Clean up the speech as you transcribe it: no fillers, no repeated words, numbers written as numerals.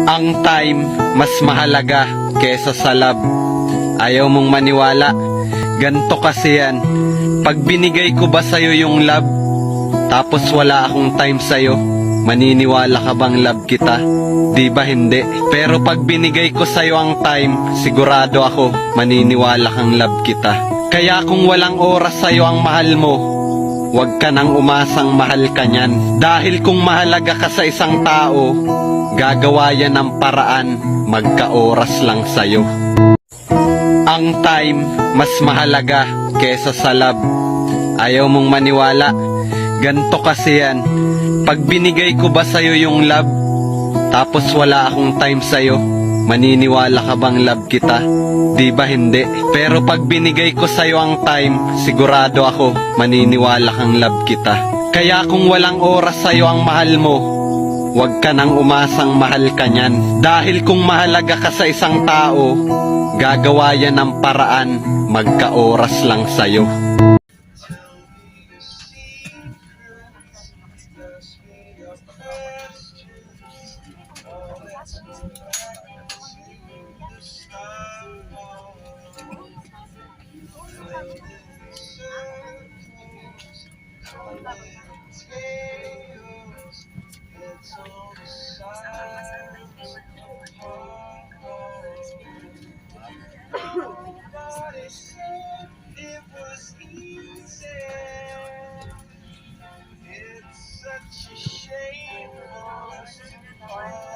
Ang time mas mahalaga kesa sa love. Ayaw mong maniwala, ganto kasi yan. Pag binigay ko ba sa'yo yung love, tapos wala akong time sa'yo, maniniwala ka bang love kita? Di ba hindi? Pero pag binigay ko sa'yo ang time, sigurado ako, maniniwala kang love kita. Kaya kung walang oras sa'yo ang mahal mo, huwag ka nang umasang mahal ka niyan. Dahil kung mahalaga ka sa isang tao, gagawa yan ng paraan, magka-oras lang sa'yo. Ang time mas mahalaga kesa sa love. Ayaw mong maniwala, ganto kasi yan. Pag binigay ko ba sa'yo yung love, tapos wala akong time sa'yo, maniniwala ka bang love kita? Di ba hindi? Pero pag binigay ko sa'yo ang time, sigurado ako, maniniwala kang love kita. Kaya kung walang oras sa'yo ang mahal mo, huwag ka nang umasang mahal ka niyan. Dahil kung mahalaga ka sa isang tao, gagawa yan ng paraan, magka-oras lang sa'yo. It was easy. It's such a shame for us to part.